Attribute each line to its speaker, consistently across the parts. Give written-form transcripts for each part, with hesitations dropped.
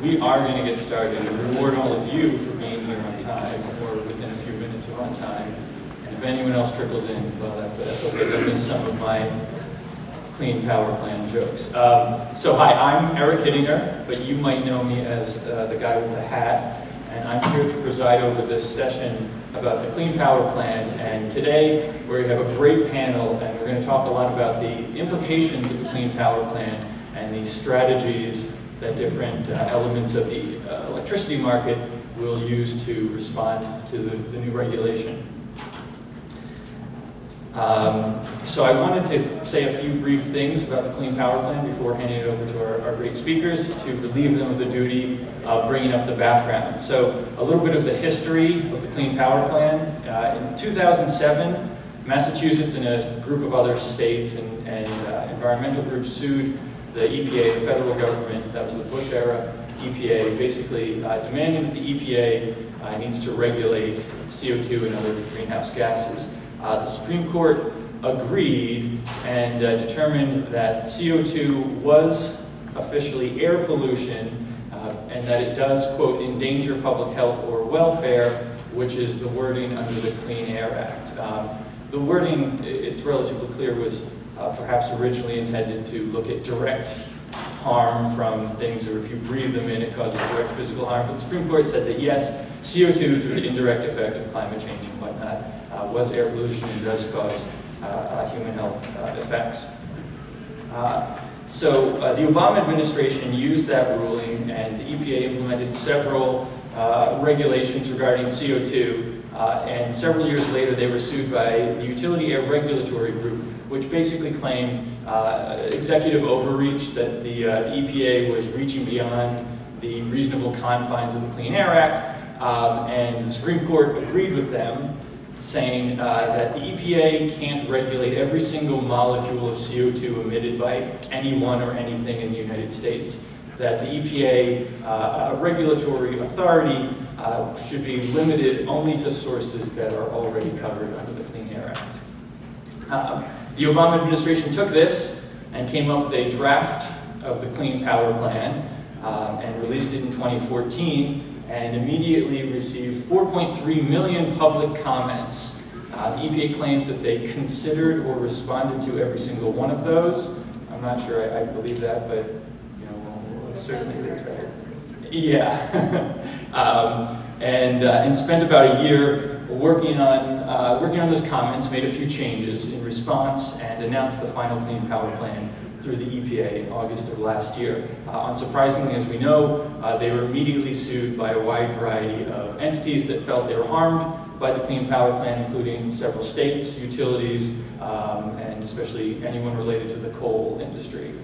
Speaker 1: We are going to get started and reward all of you for being here on time, or within a few minutes of on time. And if anyone else trickles in, well, that's okay. They'll miss some of my clean power plan jokes. So hi, I'm Eric Hittinger, but you might know me as the guy with the hat. And I'm here to preside over this session about the Clean Power Plan. And today we have a great panel, and we're going to talk a lot about the implications of the Clean Power Plan and the strategies that different elements of the electricity market will use to respond to the new regulation. So I wanted to say a few brief things about the Clean Power Plan before handing it over to our great speakers to relieve them of the duty of bringing up the background. So a little bit of the history of the Clean Power Plan. In 2007, Massachusetts and a group of other states and environmental groups sued the EPA, the federal government, that was the Bush era EPA, basically demanding that the EPA needs to regulate CO2 and other greenhouse gases. The Supreme Court agreed and determined that CO2 was officially air pollution and that it does, quote, endanger public health or welfare, which is the wording under the Clean Air Act. The wording, it's relatively clear, was perhaps originally intended to look at direct harm from things, or if you breathe them in, it causes direct physical harm. But the Supreme Court said that yes, CO2, through the indirect effect of climate change and whatnot, was air pollution and does cause human health effects. So the Obama administration used that ruling, and the EPA implemented several regulations regarding CO2. And several years later, they were sued by the Utility Air Regulatory Group, which basically claimed executive overreach, that the EPA was reaching beyond the reasonable confines of the Clean Air Act. And the Supreme Court agreed with them, saying that the EPA can't regulate every single molecule of CO2 emitted by anyone or anything in the United States. That the EPA, a regulatory authority, should be limited only to sources that are already covered under the Clean Air Act. The Obama administration took this and came up with a draft of the Clean Power Plan and released it in 2014 and immediately received 4.3 million public comments. The EPA claims that they considered or responded to every single one of those. I'm not sure I believe that, but we'll certainly try it. Yeah. And spent about a year working on those comments, made a few changes in response, and announced the final Clean Power Plan through the EPA in August of last year. Unsurprisingly, as we know, they were immediately sued by a wide variety of entities that felt they were harmed by the Clean Power Plan, including several states, utilities, and especially anyone related to the coal industry.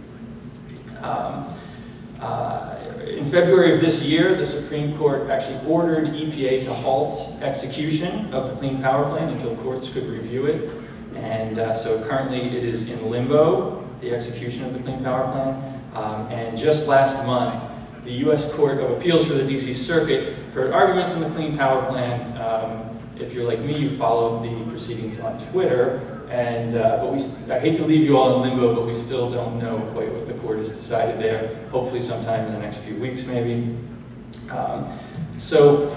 Speaker 1: In February of this year, the Supreme Court actually ordered EPA to halt execution of the Clean Power Plan until courts could review it. And so currently it is in limbo, the execution of the Clean Power Plan. And just last month, the U.S. Court of Appeals for the D.C. Circuit heard arguments on the Clean Power Plan. If you're like me, you followed the proceedings on Twitter. And but I hate to leave you all in limbo, but we still don't know quite what the court has decided there. Hopefully sometime in the next few weeks, maybe. So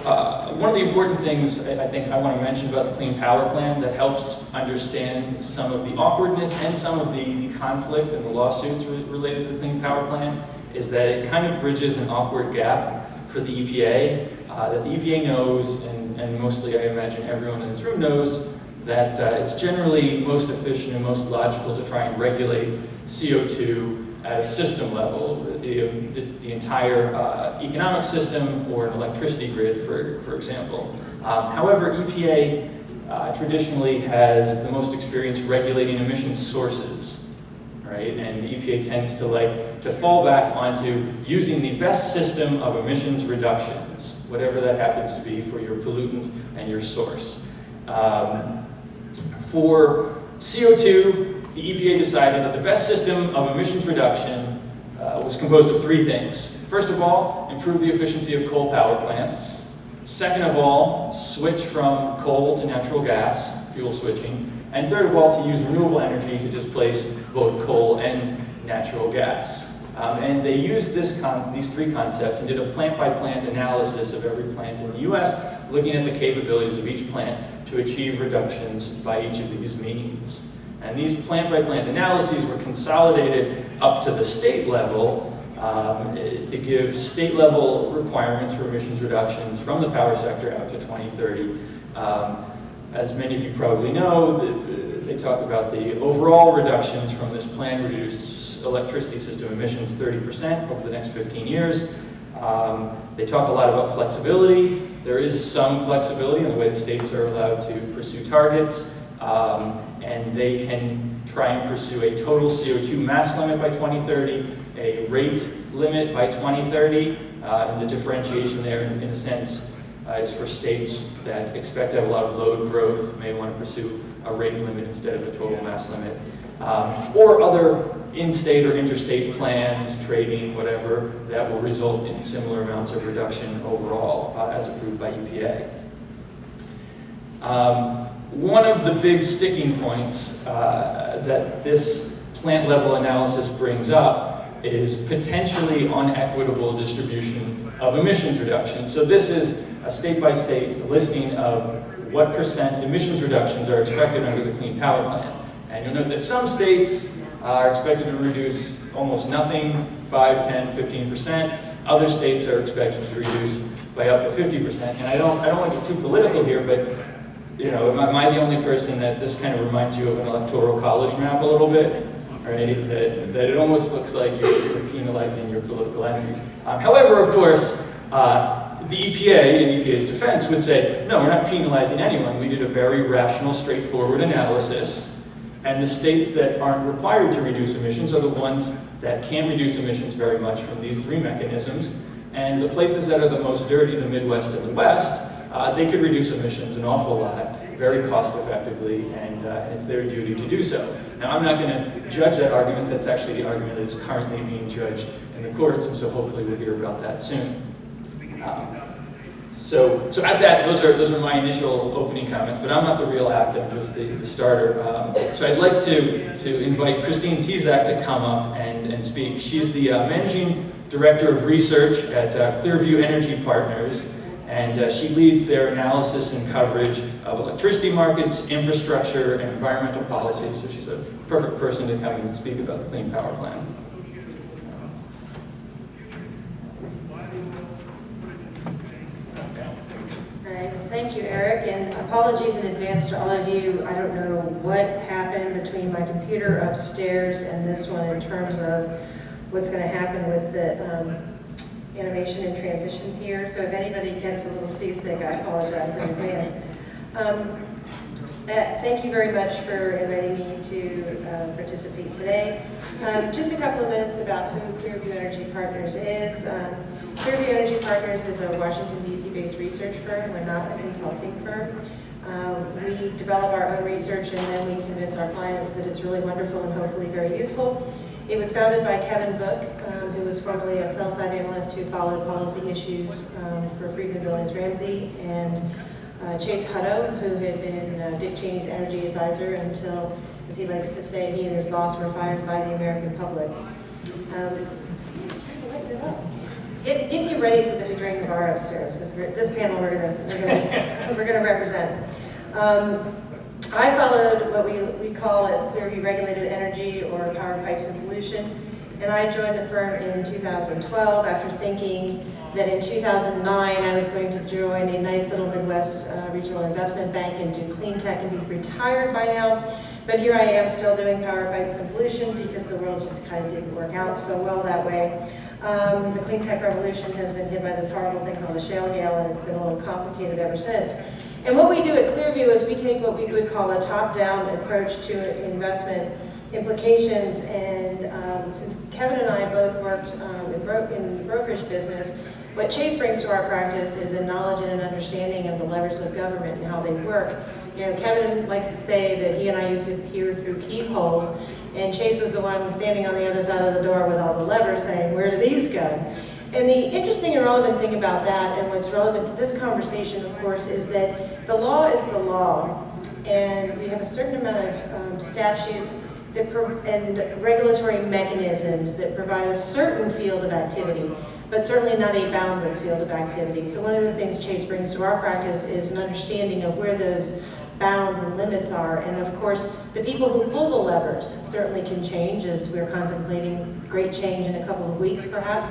Speaker 1: one of the important things I think I want to mention about the Clean Power Plan that helps understand some of the awkwardness and some of the conflict and the lawsuits related to the Clean Power Plan is that it kind of bridges an awkward gap for the EPA, that the EPA knows, and mostly I imagine everyone in this room knows, that it's generally most efficient and most logical to try and regulate CO2 at a system level, the entire economic system or an electricity grid, for example. However, EPA traditionally has the most experience regulating emission sources, right? And the EPA tends to fall back onto using the best system of emissions reductions, whatever that happens to be for your pollutant and your source. For CO2, the EPA decided that the best system of emissions reduction was composed of three things. First of all, improve the efficiency of coal power plants. Second of all, switch from coal to natural gas, fuel switching. And third of all, to use renewable energy to displace both coal and natural gas. And they used these three concepts and did a plant-by-plant analysis of every plant in the US, looking at the capabilities of each plant to achieve reductions by each of these means. And these plant-by-plant analyses were consolidated up to the state level to give state-level requirements for emissions reductions from the power sector out to 2030. As many of you probably know, they talk about the overall reductions from this plan reduce electricity system emissions 30% over the next 15 years. They talk a lot about flexibility. There is some flexibility in the way the states are allowed to pursue targets, and they can try and pursue a total CO2 mass limit by 2030, a rate limit by 2030, and the differentiation there, in a sense, is for states that expect to have a lot of load growth, may want to pursue a rate limit instead of a total mass limit. Or other in-state or interstate plans, trading, whatever, that will result in similar amounts of reduction overall as approved by EPA. One of the big sticking points that this plant-level analysis brings up is potentially unequitable distribution of emissions reductions. So this is a state-by-state listing of what percent emissions reductions are expected under the Clean Power Plan. And you'll note that some states are expected to reduce almost nothing, 5, 10, 15%. Other states are expected to reduce by up to 50%. And I don't want to get too political here, but you know, am I the only person that this kind of reminds you of an electoral college map a little bit? Right? That it almost looks like you're penalizing your political enemies. However, of course, the EPA, in EPA's defense, would say, no, we're not penalizing anyone. We did a very rational, straightforward analysis. And the states that aren't required to reduce emissions are the ones that can reduce emissions very much from these three mechanisms. And the places that are the most dirty, the Midwest and the West, they could reduce emissions an awful lot, very cost effectively, and it's their duty to do so. Now, I'm not going to judge that argument. That's actually the argument that is currently being judged in the courts, and so hopefully we'll hear about that soon. So at that, those are my initial opening comments, but I'm not the real act, I'm just the starter. So I'd like to invite Christine Tezak to come up and speak. She's the Managing Director of Research at Clearview Energy Partners, and she leads their analysis and coverage of electricity markets, infrastructure, and environmental policy, so she's a perfect person to come and speak about the Clean Power Plan.
Speaker 2: Thank you, Eric, and apologies in advance to all of you. I don't know what happened between my computer upstairs and this one in terms of what's going to happen with the animation and transitions here. So if anybody gets a little seasick, I apologize in advance. Thank you very much for inviting me to participate today. Just a couple of minutes about who Clearview Energy Partners is. Clearview Energy Partners is a Washington, D.C.-based research firm. We're not a consulting firm. We develop our own research and then we convince our clients that it's really wonderful and hopefully very useful. It was founded by Kevin Book, who was formerly a sell-side analyst who followed policy issues for Friedman Billings Ramsey, and Chase Hutto, who had been Dick Cheney's energy advisor until, as he likes to say, he and his boss were fired by the American public. Get you ready so that we drink the bar upstairs, because this panel we're gonna represent. I followed what we call at Clearview Regulated Energy, or Power Pipes and Pollution, and I joined the firm in 2012 after thinking that in 2009 I was going to join a nice little Midwest regional investment bank and do clean tech and be retired by now. But here I am still doing Power Pipes and Pollution because the world just kind of didn't work out so well that way. The clean tech revolution has been hit by this horrible thing called a shale gale, and it's been a little complicated ever since. And what we do at Clearview is we take what we would call a top-down approach to investment implications, and since Kevin and I both worked in the brokerage business, what Chase brings to our practice is a knowledge and an understanding of the levers of government and how they work. You know, Kevin likes to say that he and I used to peer through keyholes, and Chase was the one standing on the other side of the door with all the levers saying, where do these go? And the interesting and relevant thing about that, and what's relevant to this conversation, of course, is that the law is the law. And we have a certain amount of statutes and regulatory mechanisms that provide a certain field of activity, but certainly not a boundless field of activity. So one of the things Chase brings to our practice is an understanding of where those bounds and limits are. And of course, the people who pull the levers certainly can change, as we're contemplating great change in a couple of weeks perhaps.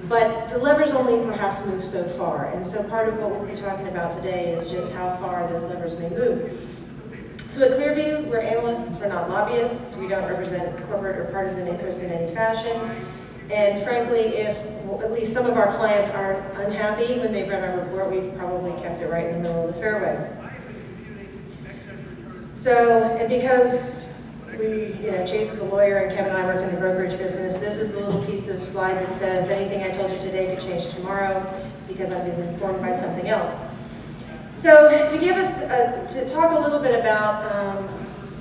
Speaker 2: But the levers only perhaps move so far. And so part of what we'll be talking about today is just how far those levers may move. So at Clearview, we're analysts, we're not lobbyists. We don't represent corporate or partisan interests in any fashion. And frankly, if at least some of our clients are unhappy when they've read our report, we've probably kept it right in the middle of the fairway. So, and because Chase is a lawyer and Kevin and I worked in the brokerage business, this is the little piece of slide that says anything I told you today could change tomorrow because I've been informed by something else. So to to talk a little bit about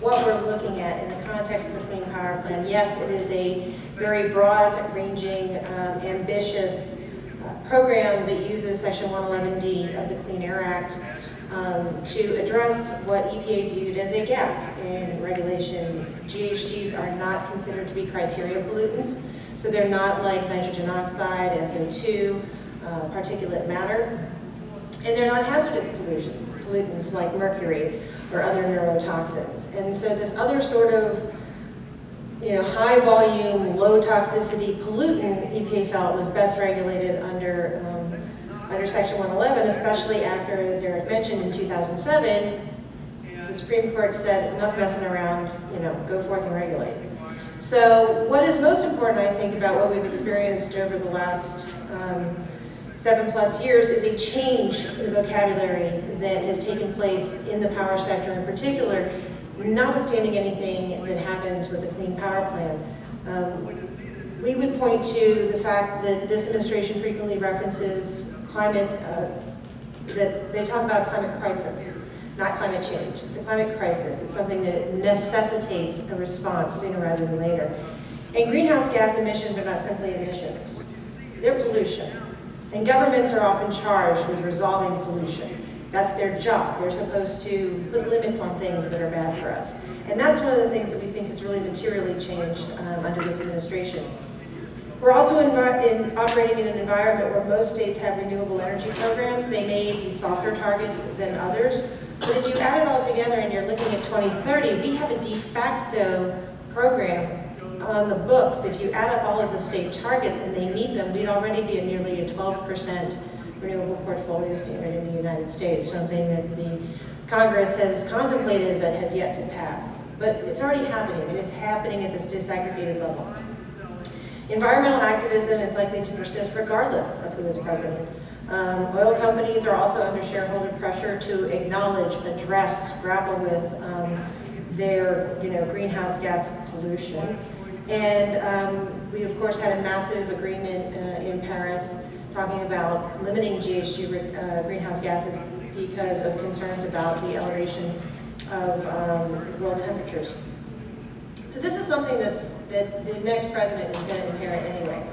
Speaker 2: what we're looking at in the context of the Clean Power Plan, yes, it is a very broad-ranging, ambitious program that uses Section 111D of the Clean Air Act to address what EPA viewed as a gap in regulation. GHGs are not considered to be criteria pollutants, so they're not like nitrogen oxide, SO2, particulate matter, and they're not hazardous pollutants like mercury or other neurotoxins. And so this other sort of high volume, low toxicity pollutant EPA felt was best regulated under Section 111, especially after, as Eric mentioned, in 2007, the Supreme Court said, enough messing around, go forth and regulate. So what is most important, I think, about what we've experienced over the last 7+ years is a change in the vocabulary that has taken place in the power sector in particular, notwithstanding anything that happens with the Clean Power Plan. We would point to the fact that this administration frequently references climate, that they talk about a climate crisis, not climate change. It's a climate crisis. It's something that necessitates a response sooner rather than later. And greenhouse gas emissions are not simply emissions. They're pollution. And governments are often charged with resolving pollution. That's their job. They're supposed to put limits on things that are bad for us. And that's one of the things that we think has really materially changed under this administration. We're also operating in an environment where most states have renewable energy programs. They may be softer targets than others, but if you add it all together and you're looking at 2030, we have a de facto program on the books. If you add up all of the state targets and they meet them, we'd already be at nearly a 12% renewable portfolio standard in the United States, something that the Congress has contemplated but has yet to pass. But it's already happening, and it's happening at this disaggregated level. Environmental activism is likely to persist regardless of who is president. Oil companies are also under shareholder pressure to acknowledge, address, grapple with their greenhouse gas pollution. And we of course had a massive agreement in Paris talking about limiting GHG greenhouse gases because of concerns about the elevation of world temperatures. So this is something that the next president is going to inherit anyway.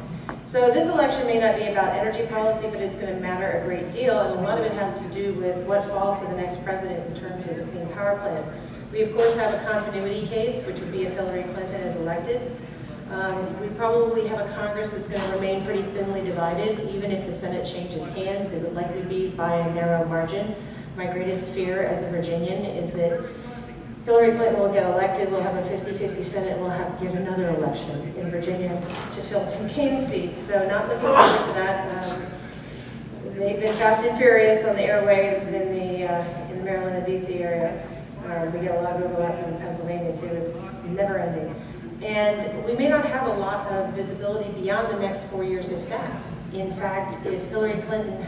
Speaker 2: So this election may not be about energy policy, but it's going to matter a great deal, and a lot of it has to do with what falls to the next president in terms of the Clean Power Plan. We of course have a continuity case, which would be if Hillary Clinton is elected. We probably have a Congress that's going to remain pretty thinly divided. Even if the Senate changes hands, it would likely be by a narrow margin. My greatest fear as a Virginian is that Hillary Clinton will get elected, we'll have a 50-50 Senate, and we'll have yet another election in Virginia to fill Tim Kaine's seat. So not looking forward to that. They've been fast and furious on the airwaves in the Maryland and DC area. We get a lot of overlap in Pennsylvania too. It's never ending. And we may not have a lot of visibility beyond the next 4 years, if that. In fact, if Hillary Clinton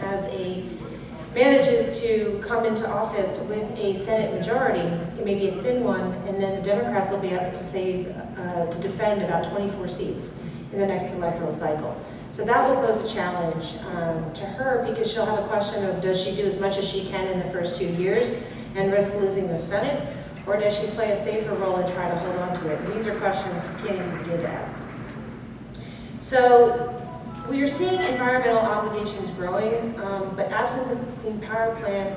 Speaker 2: manages to come into office with a Senate majority, it may be a thin one, and then the Democrats will be able to defend about 24 seats in the next electoral cycle. So that will pose a challenge to her, because she'll have a question of, does she do as much as she can in the first 2 years and risk losing the Senate, or does she play a safer role and try to hold on to it? And these are questions we can't even begin to ask. So we are seeing environmental obligations growing, but absent the Clean Power Plan,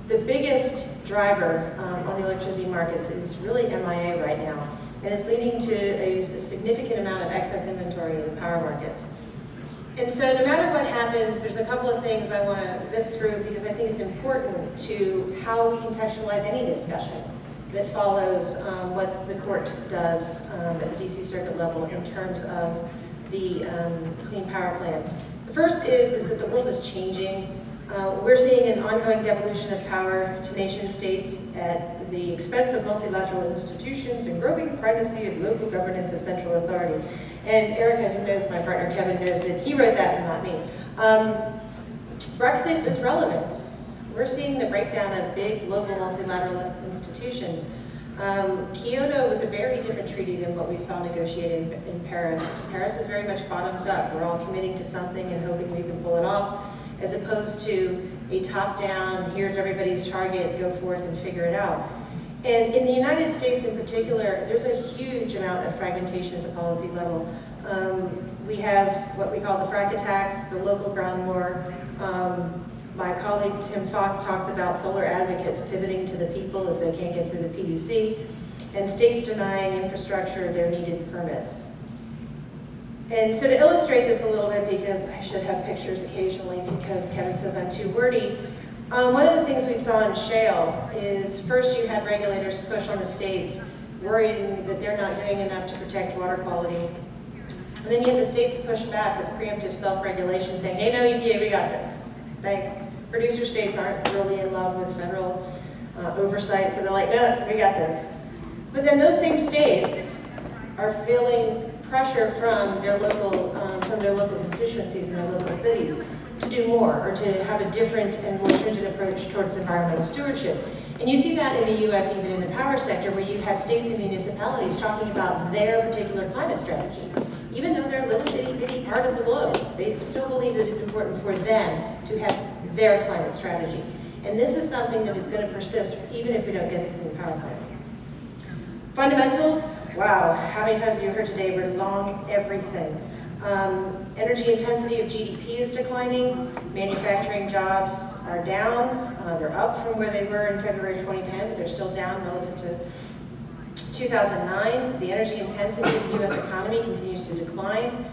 Speaker 2: the biggest driver on the electricity markets is really MIA right now. and it's leading to a significant amount of excess inventory in the power markets. And so no matter what happens, there's a couple of things I want to zip through because I think it's important to how we contextualize any discussion that follows what the court does at the DC Circuit level in terms of the Clean Power Plan. The first is that the world is changing. We're seeing an ongoing devolution of power to nation states at the expense of multilateral institutions and growing primacy of local governance of central authority. And Erica, who knows my partner Kevin, knows that he wrote that and not me. Brexit is relevant. We're seeing the breakdown of big global multilateral institutions. Kyoto was a very different treaty than what we saw negotiated in Paris. Paris is very much bottoms up. We're all committing to something and hoping we can pull it off, as opposed to a top-down, here's everybody's target, go forth and figure it out. And in the United States in particular, there's a huge amount of fragmentation at the policy level. We have what we call the frack attacks, the local ground war. My colleague Tim Fox talks about solar advocates pivoting to the people if they can't get through the PUC, and states denying infrastructure their needed permits. And so to illustrate this a little bit, because I should have pictures occasionally because Kevin says I'm too wordy, one of the things we saw in shale is first you had regulators push on the states, worrying that they're not doing enough to protect water quality. And then you had the states push back with preemptive self-regulation saying, hey, no, EPA, we got this. Thanks. Producer states aren't really in love with federal oversight, so they're like, no, we got this. But then those same states are feeling pressure from their local constituencies and their local cities to do more or to have a different and more stringent approach towards environmental stewardship. And you see that in the U.S. even in the power sector, where you have states and municipalities talking about their particular climate strategy. Even though they're a little bitty part of the globe, they still believe that it's important for them to have their climate strategy. And this is something that is going to persist even if we don't get the Clean Power Plan. Fundamentals, wow, how many times have you heard today we're long everything. Energy intensity of GDP is declining, manufacturing jobs are down, they're up from where they were in February 2010, but they're still down relative to 2009. The energy intensity of the U.S. economy continues to decline.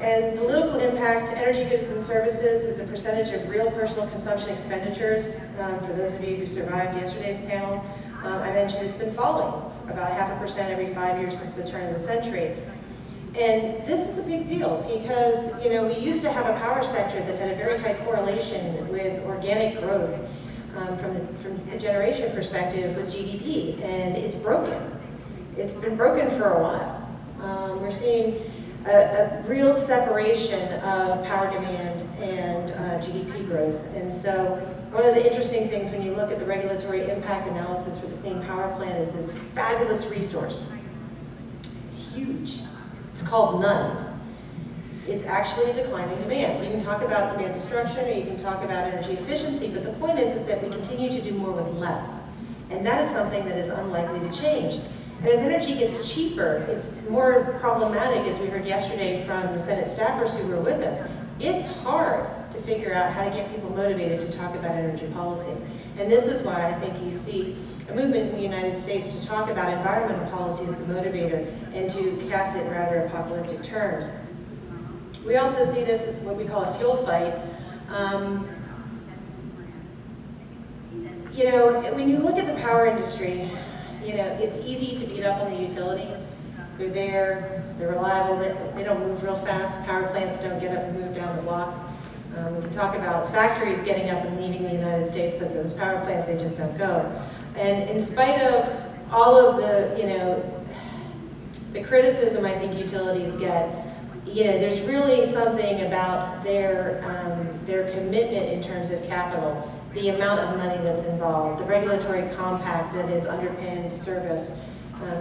Speaker 2: And political impact, energy goods and services is a percentage of real personal consumption expenditures. For those of you who survived yesterday's panel, I mentioned it's been falling about 0.5% every 5 years since the turn of the century. And this is a big deal because, we used to have a power sector that had a very tight correlation with organic growth from a generation perspective with GDP, and it's broken. It's been broken for a while. We're seeing a real separation of power demand and GDP growth. And so one of the interesting things when you look at the regulatory impact analysis for the Clean Power Plan is this fabulous resource. It's huge. It's called none. It's actually a declining demand. You can talk about demand destruction or you can talk about energy efficiency, but the point is that we continue to do more with less. And that is something that is unlikely to change. And as energy gets cheaper, it's more problematic, as we heard yesterday from the Senate staffers who were with us. It's hard to figure out how to get people motivated to talk about energy policy. And this is why I think you see a movement in the United States to talk about environmental policy as the motivator and to cast it in rather apocalyptic terms. We also see this as what we call a fuel fight. When you look at the power industry, it's easy to beat up on the utility. They're there, they're reliable, they don't move real fast. Power plants don't get up and move down the block. We can talk about factories getting up and leaving the United States, but those power plants, they just don't go. And in spite of all of the criticism I think utilities get, there's really something about their commitment in terms of capital, the amount of money that's involved, the regulatory compact that has underpinned service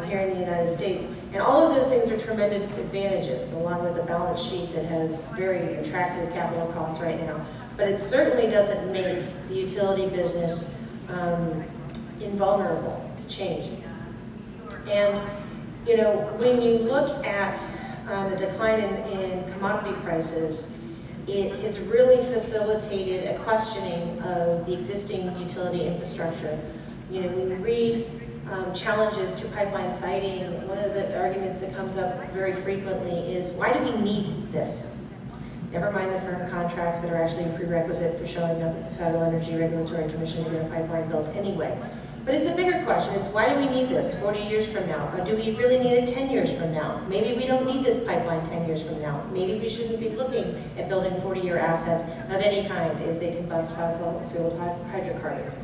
Speaker 2: here in the United States. And all of those things are tremendous advantages, along with a balance sheet that has very attractive capital costs right now. But it certainly doesn't make the utility business invulnerable to change. And when you look at the decline in commodity prices, it has really facilitated a questioning of the existing utility infrastructure. When you read challenges to pipeline siting, one of the arguments that comes up very frequently is, why do we need this? Never mind the firm contracts that are actually a prerequisite for showing up at the Federal Energy Regulatory Commission to get a pipeline built anyway. But it's a bigger question. It's, why do we need this 40 years from now? Or do we really need it 10 years from now? Maybe we don't need this pipeline 10 years from now. Maybe we shouldn't be looking at building 40-year assets of any kind if they combust fossil fuel hydrocarbons.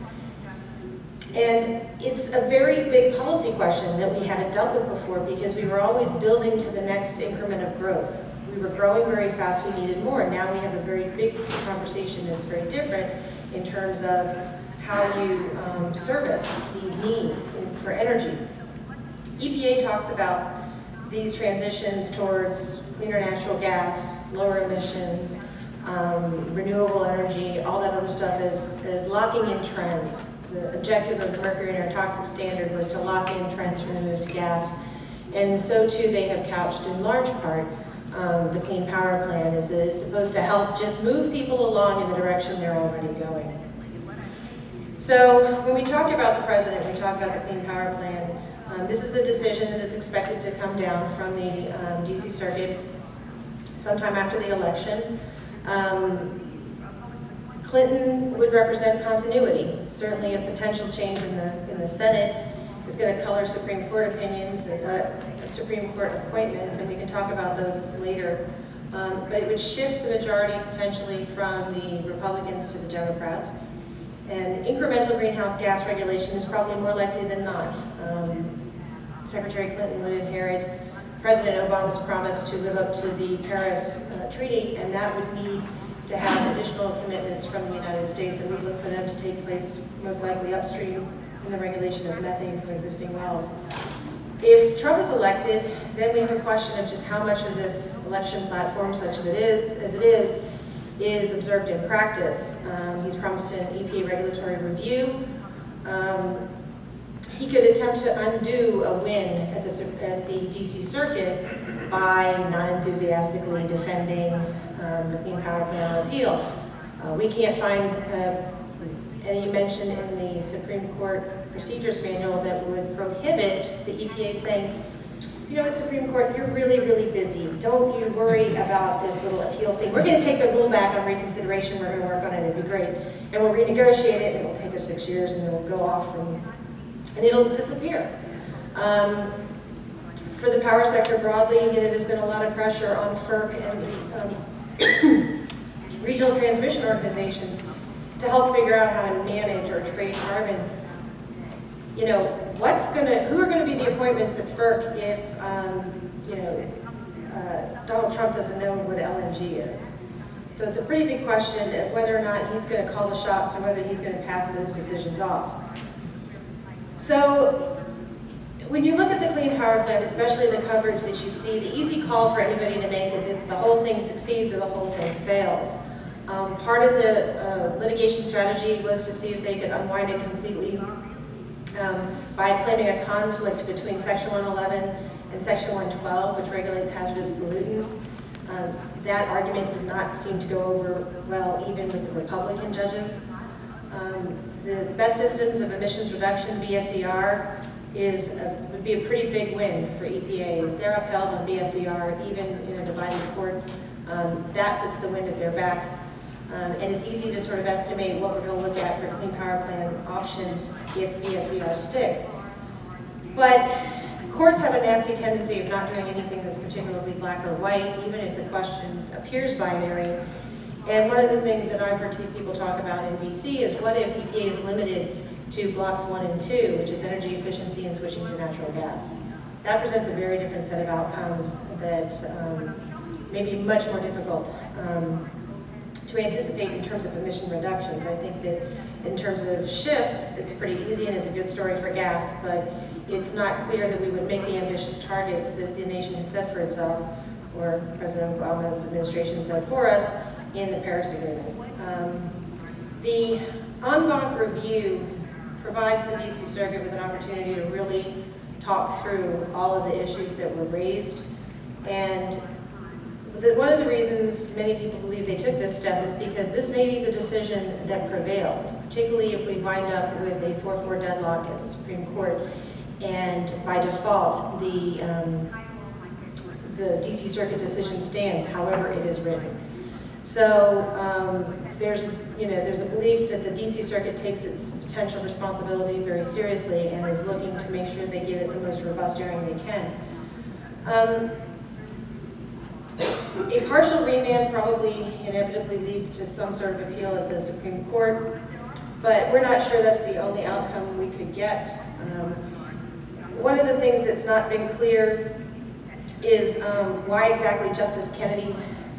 Speaker 2: And it's a very big policy question that we haven't dealt with before, because we were always building to the next increment of growth. We were growing very fast, we needed more. Now we have a very big conversation that's very different in terms of how you service these needs for energy. EPA talks about these transitions towards cleaner natural gas, lower emissions, renewable energy, all that other stuff is locking in trends. The objective of the mercury neurotoxic standard was to lock in trends from the move to gas. And so too they have couched in large part the Clean Power Plan is that it's supposed to help just move people along in the direction they're already going. So when we talk about the president, we talk about the Clean Power Plan. This is a decision that is expected to come down from the DC Circuit sometime after the election. Clinton would represent continuity. Certainly a potential change in the Senate is going to color Supreme Court opinions and Supreme Court appointments, and we can talk about those later. But it would shift the majority potentially from the Republicans to the Democrats. And incremental greenhouse gas regulation is probably more likely than not. Secretary Clinton would inherit President Obama's promise to live up to the Paris Treaty, and that would need to have additional commitments from the United States, and we look for them to take place most likely upstream in the regulation of methane from existing wells. If Trump is elected, then we have a question of just how much of this election platform, such as it is observed in practice. He's promised an EPA regulatory review. He could attempt to undo a win at the DC Circuit by not enthusiastically defending the Clean Power Plan appeal. We can't find any mention in the Supreme Court Procedures Manual that would prohibit the EPA saying, you know what, Supreme Court, you're really, really busy. Don't you worry about this little appeal thing. We're going to take the rule back on reconsideration. We're going to work on it. It'll be great. And we'll renegotiate it. It'll take us 6 years, and it'll go off, and it'll disappear. For the power sector broadly, there's been a lot of pressure on FERC and regional transmission organizations to help figure out how to manage or trade carbon. You know, who are going to be the appointments at FERC if, Donald Trump doesn't know what LNG is? So it's a pretty big question of whether or not he's going to call the shots or whether he's going to pass those decisions off. So when you look at the Clean Power Plan, especially the coverage that you see, the easy call for anybody to make is if the whole thing succeeds or the whole thing fails. Part of the litigation strategy was to see if they could unwind it completely by claiming a conflict between Section 111 and Section 112, which regulates hazardous pollutants. That argument did not seem to go over well even with the Republican judges. The best systems of emissions reduction, BSER, would be a pretty big win for EPA. If they're upheld on BSER, even in a divided court, that puts the wind at their backs. And it's easy to sort of estimate what we're going to look at for Clean Power Plan options if BSER sticks. But courts have a nasty tendency of not doing anything that's particularly black or white, even if the question appears binary. And one of the things that I've heard people talk about in DC is, what if EPA is limited to blocks 1 and 2, which is energy efficiency and switching to natural gas? That presents a very different set of outcomes that may be much more difficult to anticipate in terms of emission reductions. I think that in terms of shifts, it's pretty easy and it's a good story for gas, but it's not clear that we would make the ambitious targets that the nation has set for itself, or President Obama's administration set for us in the Paris Agreement. The en banc review provides the DC Circuit with an opportunity to really talk through all of the issues that were raised. And one of the reasons many people believe they took this step is because this may be the decision that prevails, particularly if we wind up with a 4-4 deadlock at the Supreme Court. And by default, the DC Circuit decision stands, however it is written. So there's a belief that the DC Circuit takes its potential responsibility very seriously and is looking to make sure they give it the most robust hearing they can. A partial remand probably inevitably leads to some sort of appeal at the Supreme Court, but we're not sure that's the only outcome we could get. One of the things that's not been clear is why exactly Justice Kennedy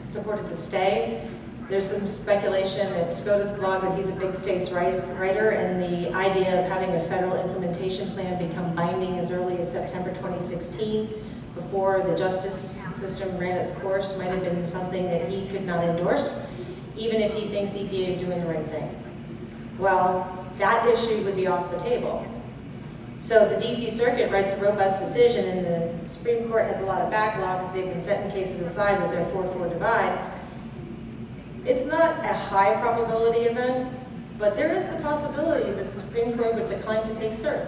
Speaker 2: supported the stay. There's some speculation at SCOTUS blog that he's a big states writer, and the idea of having a federal implementation plan become binding as early as September 2016, before the justice system ran its course, might have been something that he could not endorse, even if he thinks EPA is doing the right thing. Well, that issue would be off the table. So if the DC Circuit writes a robust decision and the Supreme Court has a lot of backlog because they've been setting cases aside with their 4-4 divide, it's not a high probability event, but there is the possibility that the Supreme Court would decline to take cert.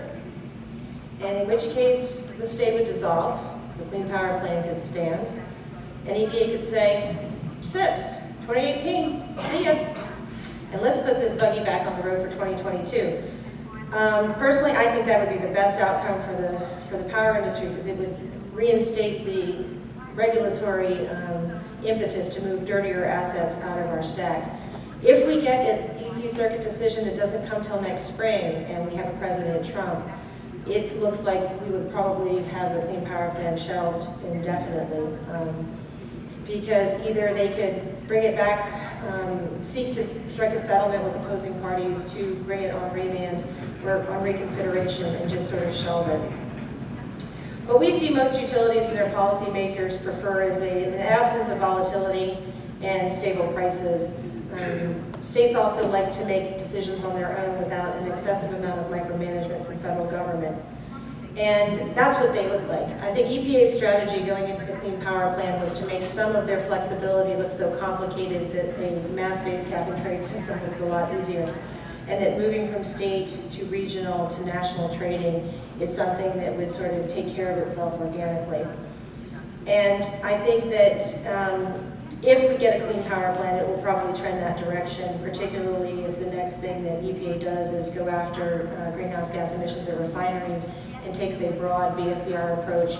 Speaker 2: And in which case, the stay would dissolve, the Clean Power Plan could stand, and EPA could say, SIPs, 2018, see ya. And let's put this buggy back on the road for 2022. Personally, I think that would be the best outcome for the power industry, because it would reinstate the regulatory impetus to move dirtier assets out of our stack. If we get a DC Circuit decision that doesn't come till next spring and we have a President Trump, it looks like we would probably have the Clean Power Plan shelved indefinitely, because either they could bring it back, seek to strike a settlement with opposing parties to bring it on remand or on reconsideration and just sort of shelve it. What we see most utilities and their policymakers prefer is an absence of volatility and stable prices. States also like to make decisions on their own without an excessive amount of micromanagement from federal government. And that's what they look like. I think EPA's strategy going into the Clean Power Plan was to make some of their flexibility look so complicated that a mass-based cap and trade system was a lot easier. And that moving from state to regional to national trading is something that would sort of take care of itself organically. And I think that if we get a Clean Power Plan, it will probably trend that direction, particularly if the next thing that EPA does is go after greenhouse gas emissions at refineries and takes a broad BSER approach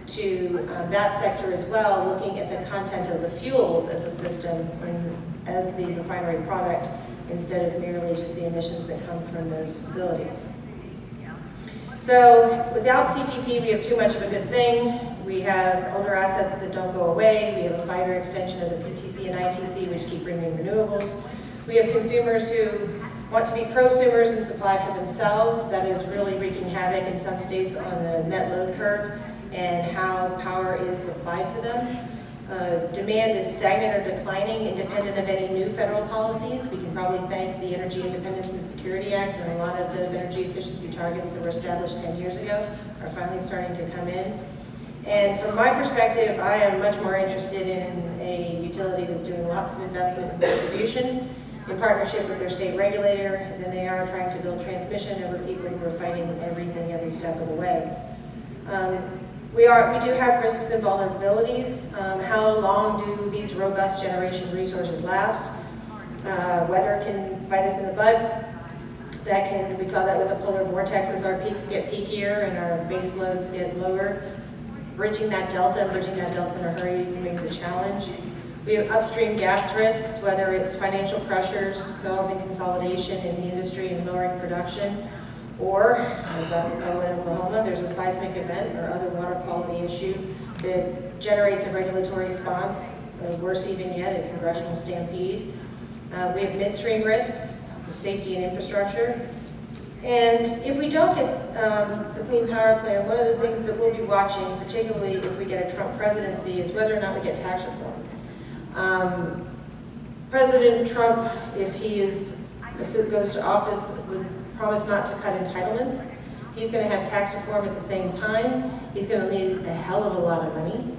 Speaker 2: to that sector as well, looking at the content of the fuels as a system and as the refinery product, instead of merely just the emissions that come from those facilities. So without CPP, we have too much of a good thing. We have older assets that don't go away. We have a 5-year extension of the PTC and ITC, which keep bringing renewables. We have consumers who want to be prosumers and supply for themselves. That is really wreaking havoc in some states on the net load curve and how power is supplied to them. Demand is stagnant or declining, independent of any new federal policies. We can probably thank the Energy Independence and Security Act, and a lot of those energy efficiency targets that were established 10 years ago are finally starting to come in. And from my perspective, I am much more interested in a utility that's doing lots of investment in distribution in partnership with their state regulator than they are trying to build transmission over people who are fighting everything every step of the way. We do have risks and vulnerabilities. How long do these robust generation resources last? Weather can bite us in the butt. We saw that with the polar vortexes. Our peaks get peakier and our base loads get lower. Bridging that delta in a hurry remains a challenge. We have upstream gas risks, whether it's financial pressures causing consolidation in the industry and lowering production, or, as I know in Oklahoma, there's a seismic event or other water quality issue that generates a regulatory response, or worse even yet, a congressional stampede. We have midstream risks, safety and infrastructure. And if we don't get the Clean Power Plan, one of the things that we'll be watching, particularly if we get a Trump presidency, is whether or not we get tax reform. President Trump, if he goes to office, would promise not to cut entitlements. He's going to have tax reform at the same time. He's going to need a hell of a lot of money.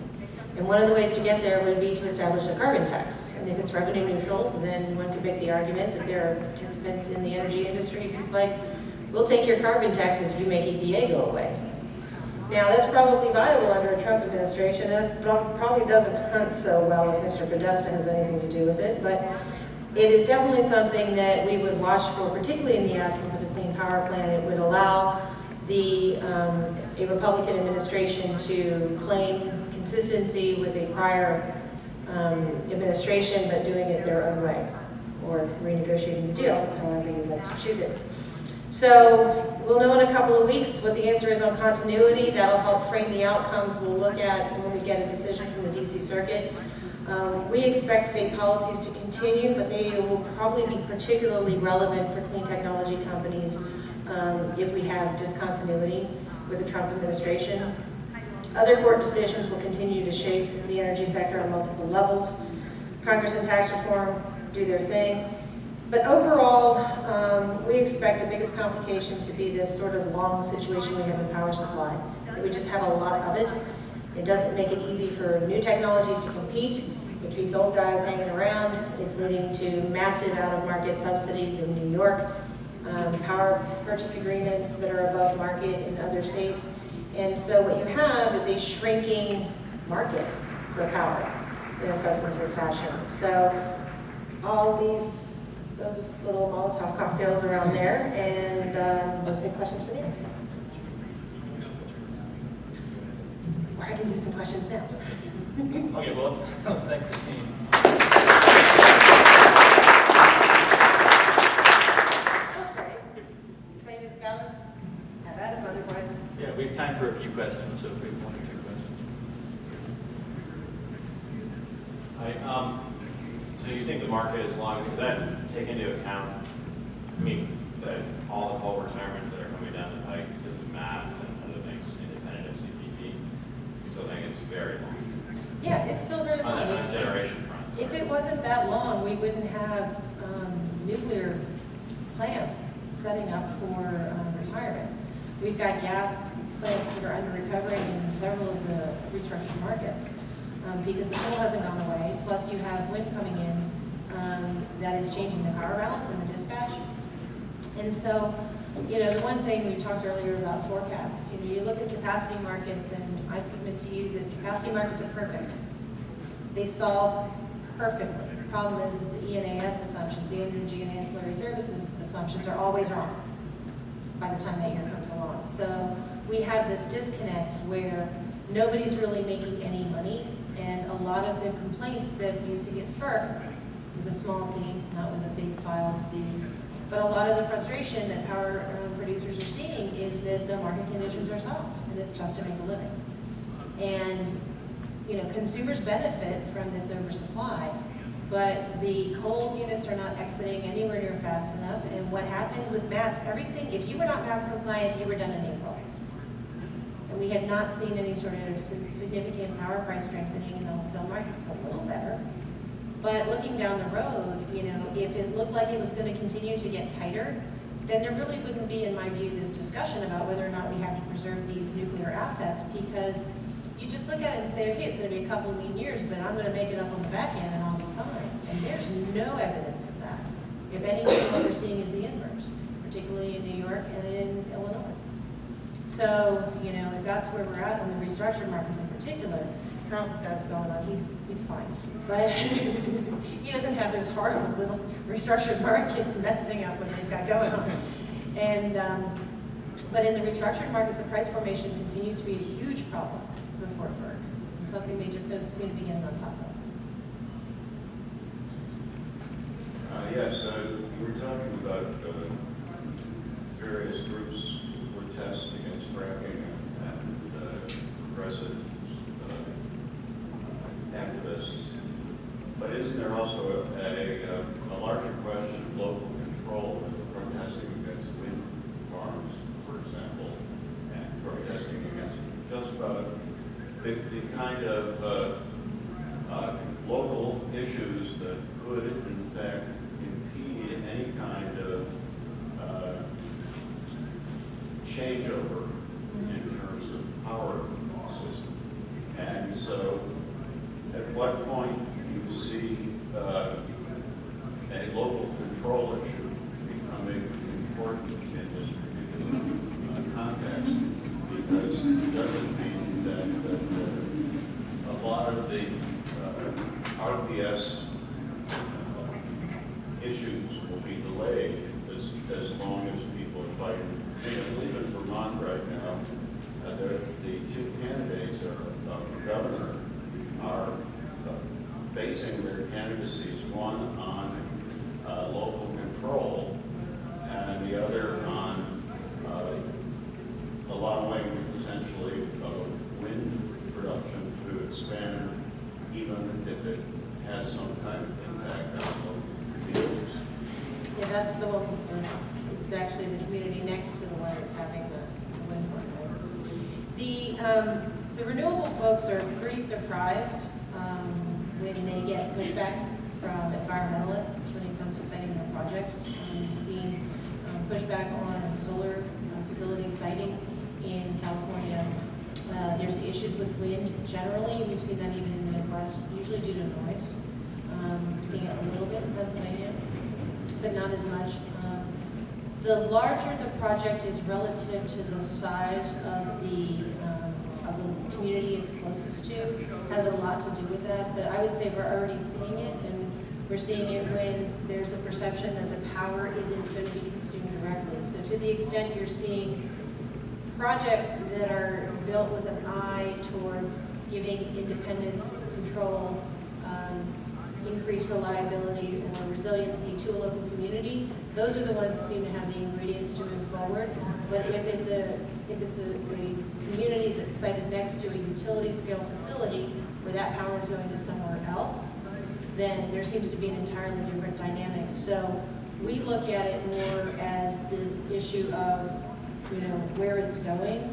Speaker 2: And one of the ways to get there would be to establish a carbon tax. And if it's revenue neutral, then one could make the argument that there are participants in the energy industry who's like, we'll take your carbon tax if you make EPA go away. Now, that's probably viable under a Trump administration. That probably doesn't hunt so well if Mr. Podesta has anything to do with it, but it is definitely something that we would watch for, particularly in the absence of a clean power plan. It would allow a Republican administration to claim consistency with a prior administration, but doing it their own way, or renegotiating the deal, however you like to choose it. So we'll know in a couple of weeks what the answer is on continuity. That'll help frame the outcomes we'll look at when we get a decision from the DC Circuit. We expect state policies to continue, but they will probably be particularly relevant for clean technology companies if we have discontinuity with the Trump administration. Other court decisions will continue to shape the energy sector on multiple levels. Congress and tax reform do their thing. But overall, we expect the biggest complication to be this sort of long situation we have in power supply, that we just have a lot of it. It doesn't make it easy for new technologies to compete. It keeps old guys hanging around. It's leading to massive out-of-market subsidies in New York, power purchase agreements that are above market in other states. And so what you have is a shrinking market for power in a substantive fashion. So I'll leave those little Molotov cocktails around there, and let's take questions for them. Or I can do some questions now.
Speaker 1: Okay, well, let's thank Christine.
Speaker 2: That's right. My name is Scarlett. Have at it, otherwise.
Speaker 1: Yeah, we have time for a few questions, so if we have one or two questions.
Speaker 3: Hi, so you think the market is long, does that take into account, I mean, that all the coal retirements that are coming down the pike because of MAPS and other things, independent of CPP, you still think it's very long?
Speaker 2: Yeah, it's still very long.
Speaker 3: On a generation front.
Speaker 2: If it wasn't that long, we wouldn't have nuclear plants setting up for retirement. We've got gas plants that are under recovery in several of the restructured markets because the coal hasn't gone away. Plus, you have wind coming in that is changing the power balance and the dispatch. And so, you know, the one thing we talked earlier about forecasts, you know, you look at capacity markets, and I'd submit to you that capacity markets are perfect. They solve perfectly. The problem is the ENAS assumptions, the energy and ancillary services assumptions are always wrong by the time that year comes along. So we have this disconnect where nobody's really making any money, and a lot of the complaints that you see at FERC, with a small c, not with a big filed C, but a lot of the frustration that power producers are seeing is that the market conditions are soft, and it's tough to make a living. And you know, consumers benefit from this oversupply, but the coal units are not exiting anywhere near fast enough. And what happened with MATS, everything, if you were not MATS compliant, you were done in April. And we have not seen any sort of significant power price strengthening in the wholesale markets. It's a little better. But looking down the road, you know, if it looked like it was going to continue to get tighter, then there really wouldn't be, in my view, this discussion about whether or not we have to preserve these nuclear assets, because you just look at it and say, okay, it's going to be a couple of lean years, but I'm going to make it up on the back end and I'll be fine. And there's no evidence of that. If anything, what we're seeing is the inverse, particularly in New York and in Illinois. So, you know, if that's where we're at on the restructured markets in particular, Charles has got what's going on, he's fine. But he doesn't have those horrible little restructured markets messing up what they've got going on. And, but in the restructured markets, the price formation continues to be a huge problem before FERC, and something they just don't seem to be getting on top of.
Speaker 4: Yes, we're talking about various groups who protest against fracking and progressive activists. But isn't there also a larger question of local control with protesting against wind farms, for example, and protesting against just about the kind of local issues that could, in fact, impede any kind of changeover in terms of power system. And so, at what point do you see a local control issue becoming important in this particular context? Because doesn't governor are basing their candidacies, one on local control and the other on allowing essentially wind production to expand even if it has some kind of impact on local communities.
Speaker 2: Yeah, that's the one, it's actually the community next to the one that's having the wind farm. The renewable folks are pretty surprised when they get pushback from environmentalists when it comes to siting their projects. We've seen pushback on solar facility siting in California. There's the issues with wind generally. We've seen that even in the Midwest, usually due to noise. Seeing it a little bit in Pennsylvania, but not as much. The larger the project is relative to the size of the community it's closest to, has a lot to do with that. But I would say we're already seeing it, and we're seeing it when there's a perception that the power isn't going to be consumed directly. So to the extent you're seeing projects that are built with an eye towards giving independence, control, increased reliability or resiliency to a local community, those are the ones that seem to have the ingredients to move forward. But if it's a community that's sited next to a utility scale facility where that power is going to somewhere else, then there seems to be an entirely different dynamic. So we look at it more as this issue of, where it's going,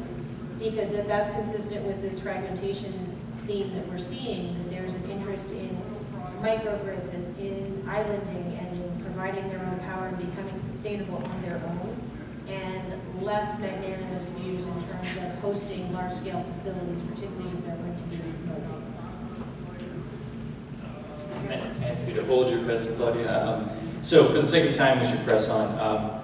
Speaker 2: because if that's consistent with this fragmentation theme that we're seeing, that there's an interest in microgrids and in islanding and in providing their own power and becoming sustainable on their own, and less magnanimous views in terms of hosting large-scale facilities, particularly if they're going to be noisy.
Speaker 1: And ask you to hold your question, Claudia. So for the sake of time, we should press on.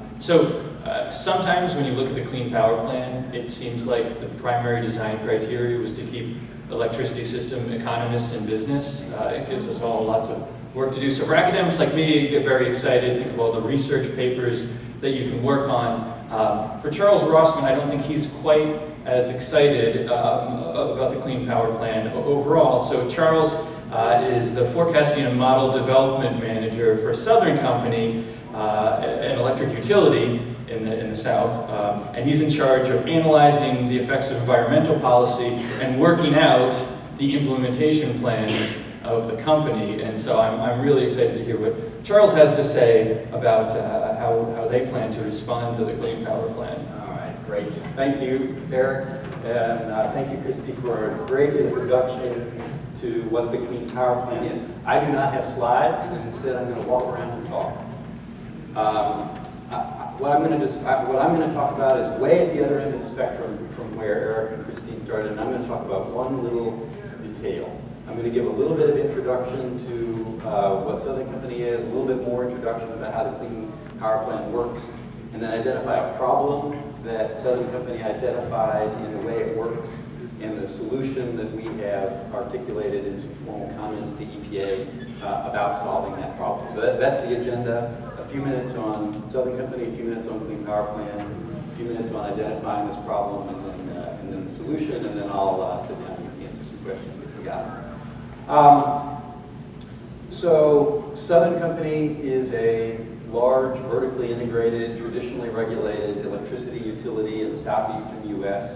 Speaker 1: Sometimes when you look at the Clean Power Plan, it seems like the primary design criteria was to keep electricity system economists in business. It gives us all lots of work to do. So for academics like me, get very excited, think of all the research papers that you can work on. For Charles Rossman, I don't think he's quite as excited about the Clean Power Plan overall. So Charles is the forecasting and model development manager for a Southern company, an electric utility in the South, and he's in charge of analyzing the effects of environmental policy and working out the implementation plans of the company. And so I'm really excited to hear what Charles has to say about how they plan to respond to the Clean Power Plan.
Speaker 5: All right, great. Thank you, Eric, and thank you, Christy, for a great introduction to what the Clean Power Plan is. I do not have slides, and instead I'm going to walk around and talk. What I'm going to talk about is way at the other end of the spectrum from where Eric and Christine started, and I'm going to talk about one little detail. I'm going to give a little bit of introduction to what Southern Company is, a little bit more introduction about how the Clean Power Plan works, and then identify a problem that Southern Company identified in the way it works, and the solution that we have articulated in some formal comments to EPA about solving that problem. So that's the agenda. A few minutes on Southern Company, a few minutes on Clean Power Plan, a few minutes on identifying this problem, and then the solution, and then I'll sit down and answer some questions if we got them. So Southern Company is a large, vertically integrated, traditionally regulated electricity utility in the southeastern U.S.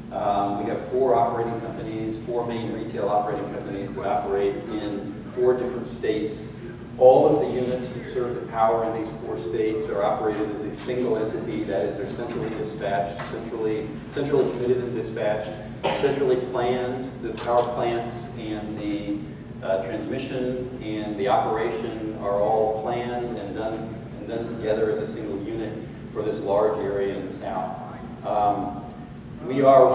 Speaker 5: We have 4 operating companies, 4 main retail operating companies that operate in 4 different states. All of the units that serve the power in these 4 states are operated as a single entity. That is, they're centrally dispatched, centrally committed and dispatched, centrally planned. The power plants and the transmission and the operation are all planned and done together as a single unit for this large area in the south. We are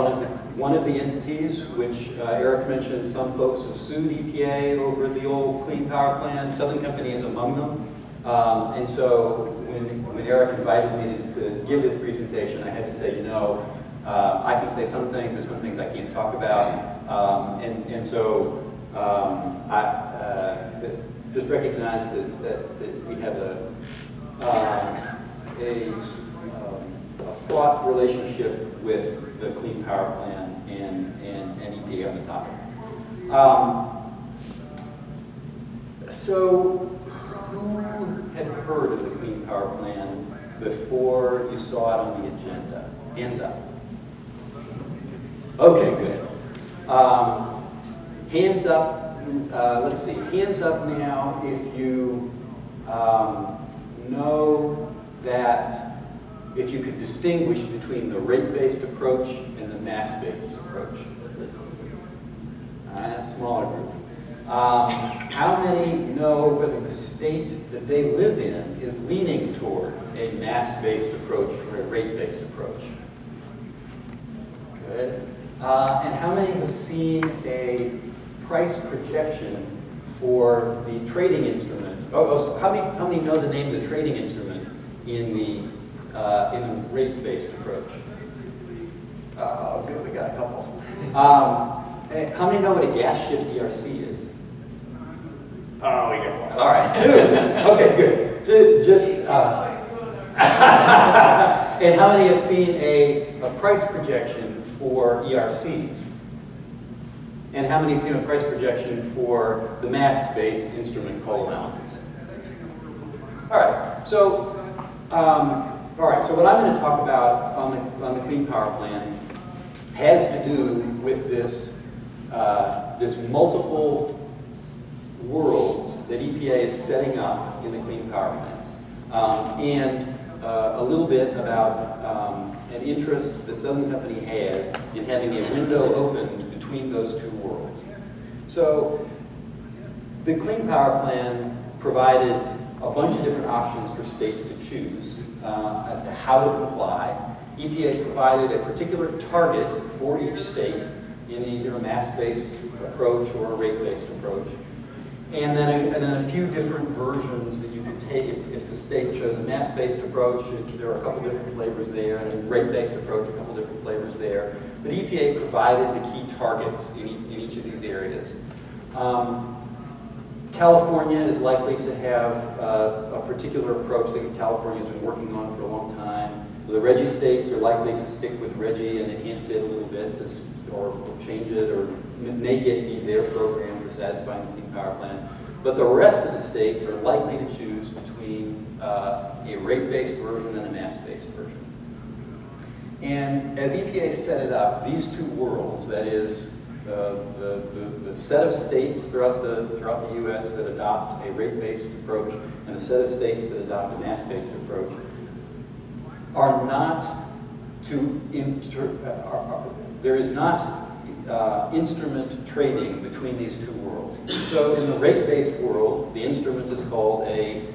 Speaker 5: one of the entities which Eric mentioned. Some folks have sued EPA over the old Clean Power Plan. Southern Company is among them. And so when Eric invited me to give this presentation, I had to say, I can say some things. There's some things I can't talk about. And so I just recognize that we have a fraught relationship with the Clean Power Plan and EPA on the topic. So, who had heard of the Clean Power Plan before you saw it on the agenda? Hands up. Okay, good. Hands up, let's see, hands up now if you know that, if you could distinguish between the rate-based approach and the mass-based approach. That's a smaller group. How many know whether the state that they live in is leaning toward a mass-based approach or a rate-based approach? Good. And how many have seen a price projection for the trading instrument? So how many know the name of the trading instrument in the rate-based approach? Good, we got a couple. How many know what a gas shift ERC is? Oh, we got one. All right, two. Okay, good. Just. And how many have seen a price projection for ERCs? And how many have seen a price projection for the mass-based instrument called allowances? All right. So, So what I'm going to talk about on the Clean Power Plan has to do with this this multiple worlds that EPA is setting up in the Clean Power Plan, and a little bit about an interest that Southern Company has in having a window opened between those two worlds. So the Clean Power Plan provided a bunch of different options for states to choose as to how to comply. EPA provided a particular target for each state in either a mass-based approach or a rate-based approach. And then a few different versions that you could take. If the state chose a mass-based approach, there are a couple different flavors there, and a rate-based approach, a couple different flavors there. But EPA provided the key targets in each of these areas. California is likely to have a particular approach that California's been working on for a long time. The RGGI states are likely to stick with RGGI and enhance it a little bit, or change it, or make it be their program for satisfying the Clean Power Plan. But the rest of the states are likely to choose between a rate-based version and a mass-based version. And as EPA set it up, these two worlds, that is, the set of states throughout the U.S. that adopt a rate-based approach and the set of states that adopt a mass-based approach, are not there is not instrument trading between these two worlds. So in the rate-based world, the instrument is called an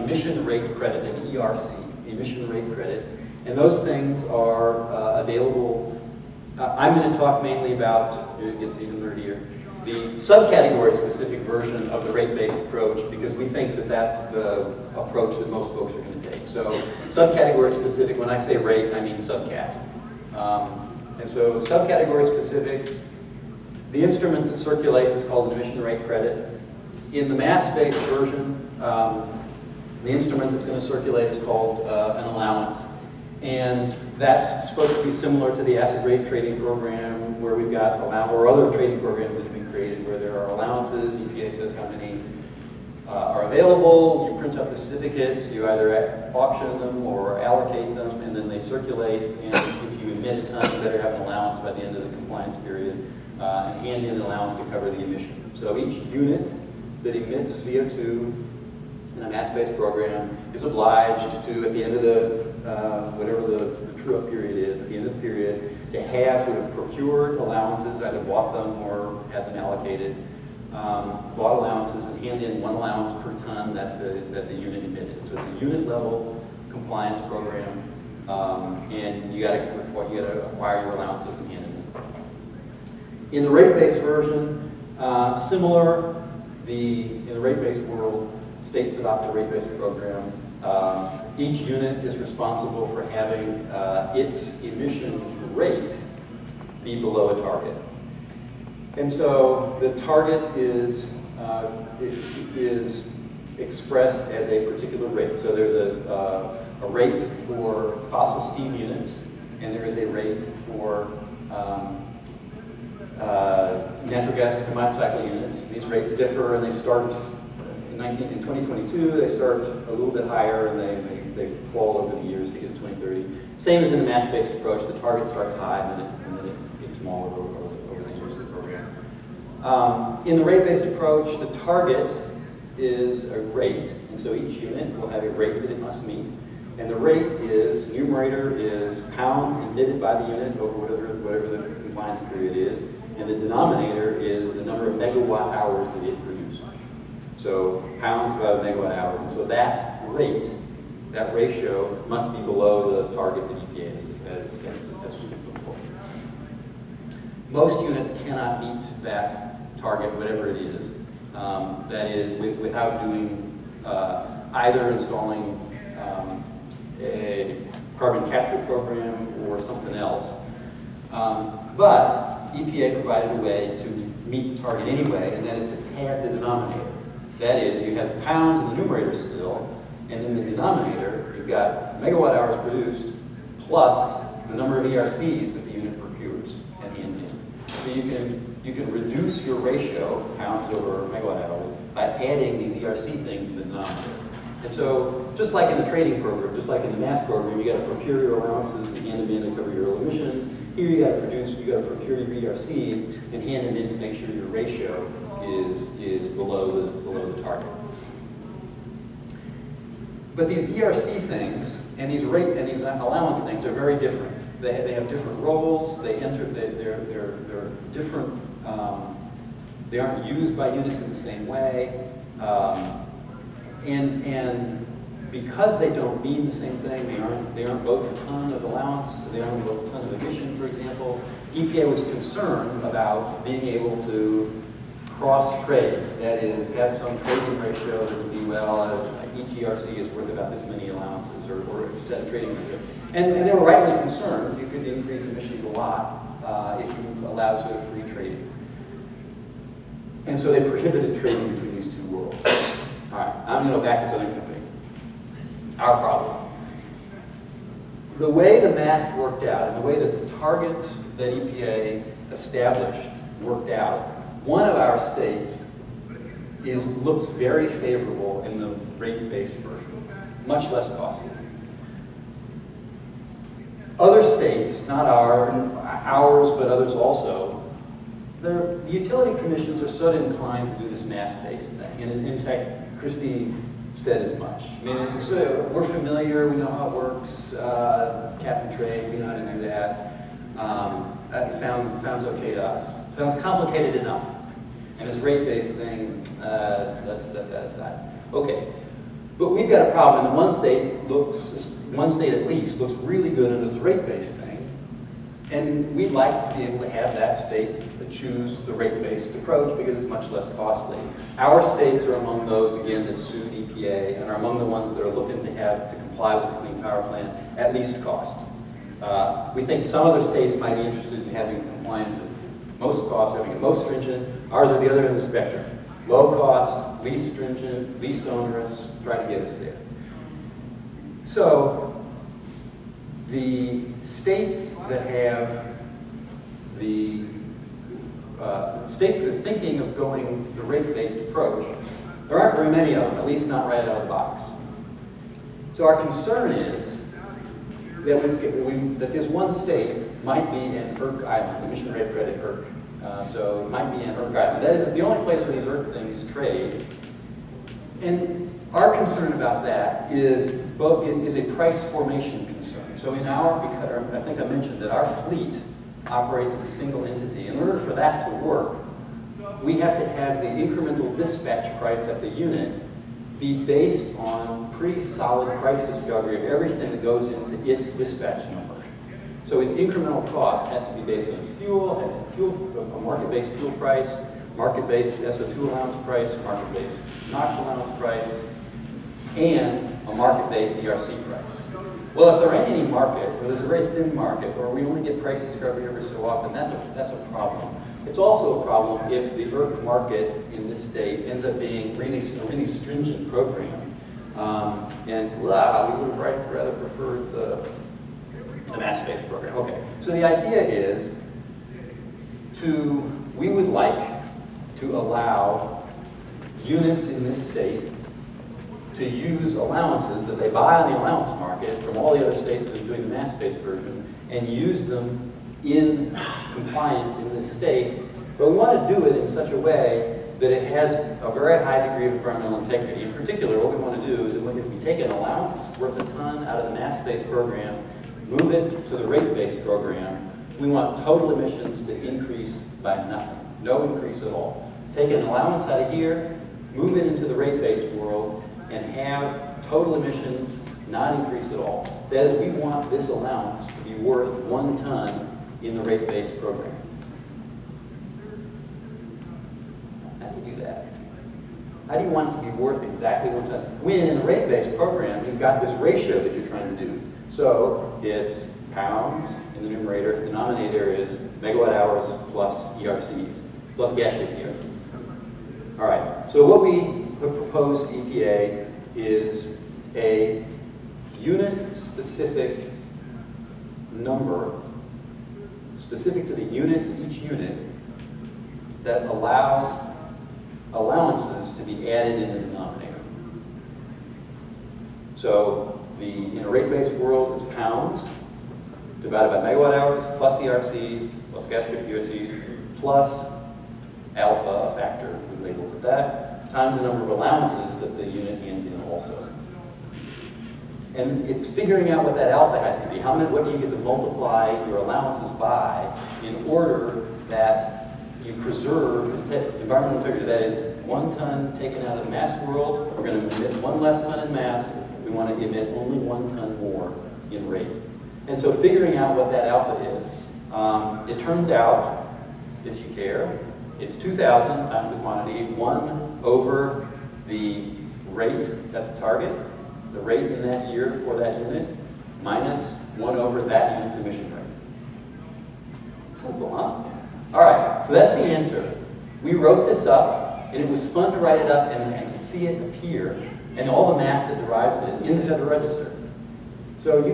Speaker 5: emission rate credit, an ERC, emission rate credit, and those things are available. I'm going to talk mainly about, it gets even nerdier, the subcategory specific version of the rate-based approach, because we think that that's the approach that most folks are going to take. So subcategory specific, when I say rate, I mean subcat. And so subcategory specific, the instrument that circulates is called an emission rate credit. In the mass-based version, the instrument that's going to circulate is called an allowance. And that's supposed to be similar to the acid rate trading program, where we've got or other trading programs that have been created where there are allowances. EPA says how many are available. You print up the certificates. You either auction them or allocate them, and then they circulate. And if you emit a ton, you better have an allowance by the end of the compliance period, and hand in an allowance to cover the emission. So each unit that emits CO2 in a mass-based program is obliged to, at the end of the whatever the true-up period is, at the end of the period, to have procured allowances, either bought them or had them allocated, bought allowances, and hand in one allowance per ton that the unit emitted. So it's a unit-level compliance program, and you got to acquire your allowances and hand them in. In the rate-based version, similar. In the rate-based world, states that adopt a rate-based program, each unit is responsible for having its emission rate be below a target. And so the target is expressed as a particular rate. So there's a rate for fossil steam units, and there is a rate for natural gas combined cycle units. These rates differ, and they start in 2022. They start a little bit higher, and they fall over the years to get to 2030. Same as in the mass-based approach. The target starts high, and then it gets smaller over the years of the program. In the rate-based approach, the target is a rate, and so each unit will have a rate that it must meet. And the rate is, numerator is pounds emitted by the unit over whatever the compliance period is, and the denominator is the number of megawatt hours that it produced. So pounds divided by megawatt hours, and so that rate, that ratio must be below the target that EPA has put forward. Most units cannot meet that target, whatever it is. That is, without doing either installing a carbon capture program or something else. But EPA provided a way to meet the target anyway, and that is to pad the denominator. That is, you have pounds in the numerator still, and in the denominator, you've got megawatt hours produced plus the number of ERCs that the unit procures and hands in. So you can reduce your ratio, pounds over megawatt hours, by adding these ERC things in the denominator. And so, just like in the trading program, just like in the mass program, you got to procure your allowances and hand them in to cover your emissions. Here you got to procure your ERCs and hand them in to make sure your ratio is below the target. But these ERC things and these allowance things are very different. They have different roles. They're different. They aren't used by units in the same way. And because they don't mean the same thing, they aren't both a ton of allowance, they aren't both a ton of emission, for example. EPA was concerned about being able to cross-trade, that is, have some trading ratio that would be, well, each ERC is worth about this many allowances, or a set of trading ratio. And they were rightly concerned. You could increase emissions a lot if you allow sort of free trading. And so they prohibited trading between these two worlds. All right, I'm going to go back to Southern Company. Our problem. The way the math worked out, and the way that the targets that EPA established worked out, one of our states looks very favorable in the rate-based version, much less costly. Other states, not ours, but others also, the utility commissions are sort of inclined to do this mass-based thing. And in fact, Christy said as much. I mean, so we're familiar, we know how it works, cap and trade, we know how to do that. That sounds okay to us. Sounds complicated enough. And this rate-based thing, let's set that aside. Okay, but we've got a problem. And one state at least, looks really good under the rate-based thing. And we'd like to be able to have that state choose the rate-based approach because it's much less costly. Our states are among those, again, that sued EPA and are among the ones that are looking to comply with the Clean Power Plan at least cost. We think some other states might be interested in having compliance at most cost, having it most stringent. Ours are the other end of the spectrum. Low cost, least stringent, least onerous, try to get us there. So, the states that have states that are thinking of going the rate-based approach, there aren't very many of them, at least not right out of the box. So our concern is that this one state might be an ERC island, emission rate credit ERC. So it might be an ERC island. That is, it's the only place where these ERC things trade. And our concern about that is a price formation concern. So in I think I mentioned that our fleet operates as a single entity. In order for that to work, we have to have the incremental dispatch price at the unit be based on pretty solid price discovery of everything that goes into its dispatch number. So its incremental cost has to be based on its fuel, a market-based fuel price, market-based SO2 allowance price, market-based NOx allowance price, and a market-based ERC price. Well, if there ain't any market, or there's a very thin market, or we only get price discovery every so often, that's a problem. It's also a problem if the ERC market in this state ends up being a really stringent program. And we would rather prefer the mass-based program. Okay, so the idea is we would like to allow units in this state to use allowances that they buy on the allowance market from all the other states that are doing the mass-based version and use them in compliance in this state. But we want to do it in such a way that it has a very high degree of environmental integrity. In particular, what we want to do is if we take an allowance worth a ton out of the mass-based program, move it to the rate-based program, we want total emissions to increase by nothing, no increase at all. Take an allowance out of here, move it into the rate-based world, and have total emissions not increase at all. That is, we want this allowance to be worth 1 ton in the rate-based program. How do you do that? How do you want it to be worth exactly 1 ton? When in the rate-based program, you've got this ratio that you're trying to do. So it's pounds in the numerator, the denominator is megawatt hours plus ERCs, plus gas shift ERCs. All right, so what we have proposed to EPA is a unit-specific number, specific to the unit, to each unit, that allows allowances to be added in the denominator. So in a rate-based world, it's pounds divided by megawatt hours plus ERCs plus gas shift ERCs plus alpha, a factor, we labeled it that, times the number of allowances that the unit hands in also. And it's figuring out what that alpha has to be. What do you get to multiply your allowances by in order that you preserve environmental integrity? That is, 1 ton taken out of the mass world, we're going to emit 1 less ton in mass, we want to emit only 1 ton more in rate. And so figuring out what that alpha is, it turns out, if you care, it's 2,000 times the quantity, 1 over the rate at the target, the rate in that year for that unit, minus 1 over that unit's emission rate. Simple, huh? All right, so that's the answer. We wrote this up, and it was fun to write it up and to see it appear, and all the math that derives it in the Federal Register. So we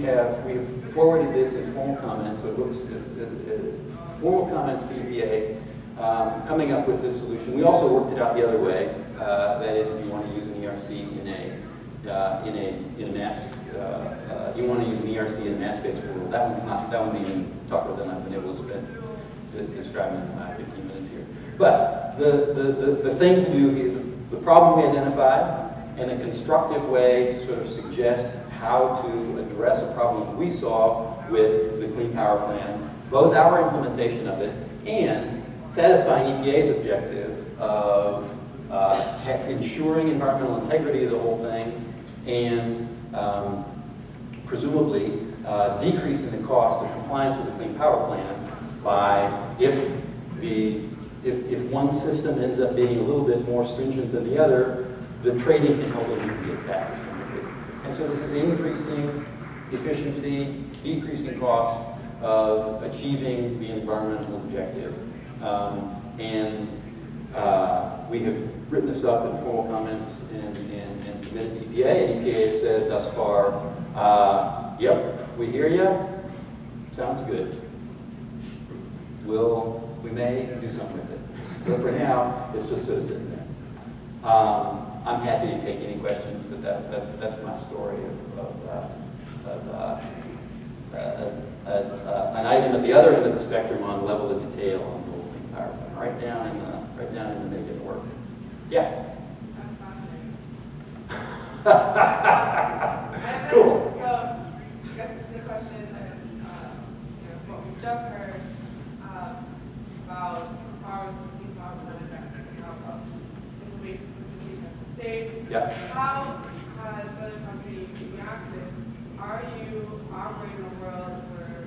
Speaker 5: have forwarded this in formal comments, so it looks formal comments to EPA, coming up with this solution. We also worked it out the other way. That is, if you want to use an ERC in a mass, you want to use an ERC in a mass-based world. That one's even tougher than I've been able to describe in 15 minutes here. But the thing to do here, the problem we identified, and a constructive way to sort of suggest how to address a problem that we saw with the Clean Power Plan, both our implementation of it and satisfying EPA's objective of ensuring environmental integrity of the whole thing and presumably decreasing the cost of compliance with the Clean Power Plan by if one system ends up being a little bit more stringent than the other, the trading can help alleviate that to some degree. And so this is increasing efficiency, decreasing cost of achieving the environmental objective. We have written this up in formal comments and submitted to EPA, and EPA has said thus far, yep, we hear you, sounds good. We may do something with it. But for now, it's just sort of sitting there. I'm happy to take any questions, but that's my story of an item at the other end of the spectrum on level of detail on the whole Clean Power Plan, right down in the make it work. Yeah. Cool.
Speaker 6: So, I guess it's the question that what we just heard about powers of Clean Power Plan and how implementation of the state.
Speaker 5: Yeah.
Speaker 6: How has other countries reacted? Are you operating in a world where,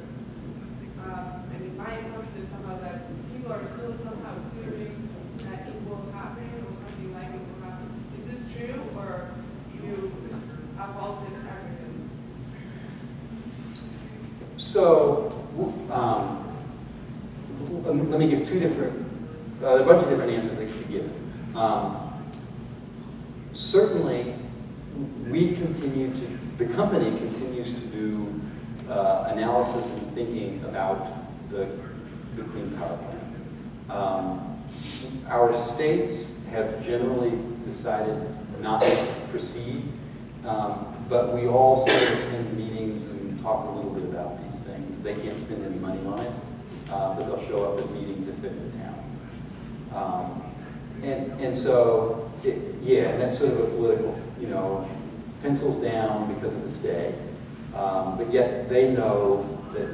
Speaker 6: my assumption is somehow that people are still somehow assuming that it will happen or something like it will happen. Is this true, or you have altered everything?
Speaker 5: So, let me give a bunch of different answers that could be given. Certainly, the company continues to do analysis and thinking about the Clean Power Plan. Our states have generally decided not to proceed, but we all sort of attend meetings and talk a little bit about these things. They can't spend any money on it, but they'll show up at meetings if they're in town. And so, and that's sort of a political, pencils down because of the stay, but yet they know that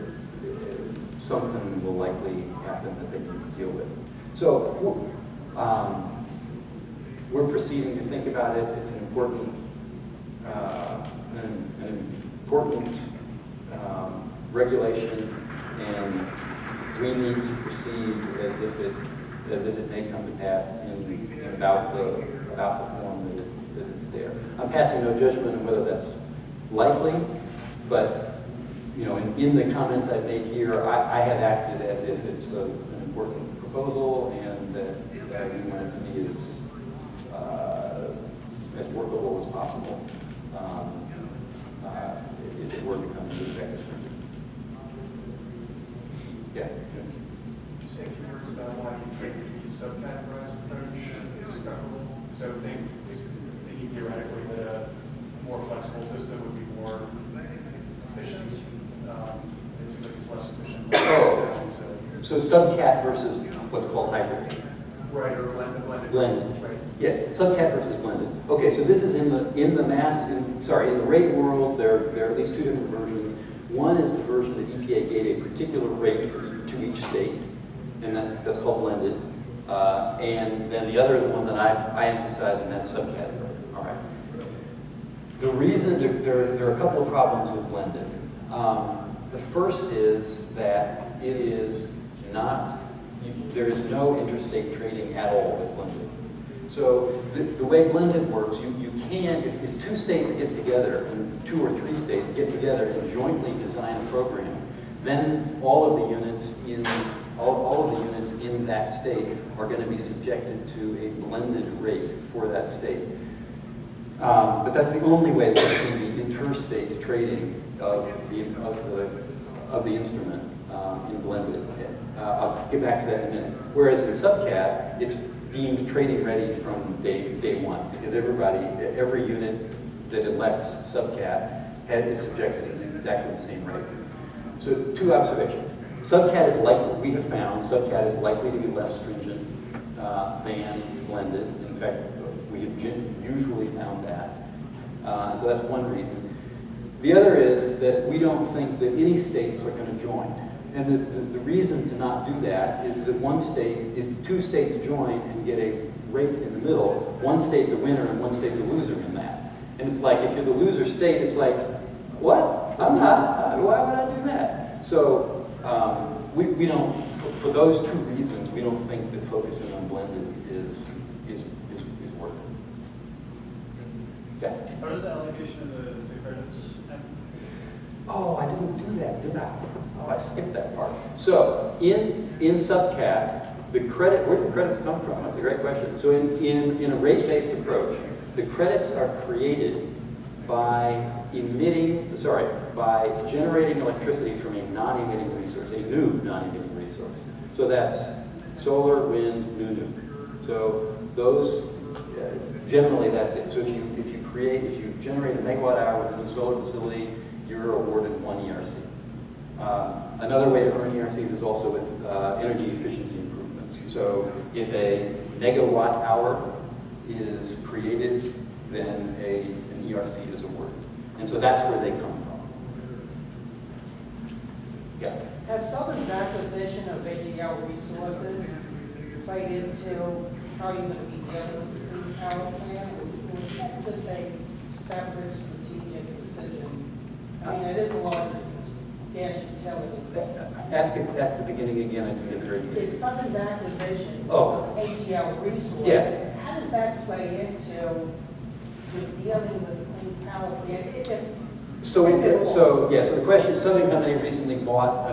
Speaker 5: something will likely happen that they need to deal with. So we're proceeding to think about it. It's an important, regulation, and we need to proceed as if it may come to pass in about the form that it's there. I'm passing no judgment on whether that's likely, but in the comments I've made here, I have acted as if it's an important proposal and that we want it to be as workable as possible if it were to come into effect. Yeah.
Speaker 7: Say a few words about why you think the subcategorized approach is preferable. Because I would think, at least thinking theoretically, that a more flexible system would be more efficient. It seems like it's less efficient.
Speaker 5: So subcat versus what's called hybrid.
Speaker 7: Right, or blended.
Speaker 5: Blended.
Speaker 7: Right.
Speaker 5: Yeah, subcat versus blended. Okay, so this is in the rate world. There are at least two different versions. One is the version that EPA gave a particular rate to each state, and that's called blended. And then the other is the one that I emphasize, and that's subcategory. All right. The reason there are a couple of problems with blended. The first is that it is not. There is no interstate trading at all with blended. So the way blended works, you can, if two states get together, and 2 or 3 states get together and jointly design a program, then all of the units in that state are going to be subjected to a blended rate for that state. But that's the only way that there can be interstate trading of the instrument in blended. I'll get back to that in a minute. Whereas in subcat, it's deemed trading ready from day one, because every unit that elects subcat is subjected to exactly the same rate. So 2 observations. Subcat is likely, we have found, subcat is likely to be less stringent than blended. In fact, we have usually found that. So that's one reason. The other is that we don't think that any states are going to join. And the reason to not do that is that one state, if 2 states join and get a rate in the middle, one state's a winner and one state's a loser in that. And it's like, if you're the loser state, it's like, what? I'm not. Why would I do that? So we don't, for those 2 reasons, we don't think that focusing on blended is worth it. Yeah.
Speaker 7: How does the allocation of the credits happen?
Speaker 5: Oh, I didn't do that, did I? Oh, I skipped that part. So in subcat, where do the credits come from? That's a great question. So in a rate-based approach, the credits are created by generating electricity from a non-emitting resource, a new non-emitting resource. So that's solar, wind, nuke. So those, generally that's it. So if you generate a megawatt hour with a new solar facility, you're awarded 1 ERC. Another way to earn ERCs is also with energy efficiency improvements. So if a megawatt hour is created, then an ERC is awarded. And so that's where they come from. Yeah.
Speaker 8: Has Southern's acquisition of AGL resources played into how you're going to be dealing with the Clean Power Plan? Or is that just a separate strategic decision? I mean, it is a large gas utility.
Speaker 5: Ask the beginning again. I didn't get very good.
Speaker 8: Is Southern's acquisition
Speaker 5: Oh.
Speaker 8: of AGL resources,
Speaker 5: Yeah.
Speaker 8: how does that play into with dealing with the Clean Power Plan?
Speaker 5: So the question is, Southern Company recently bought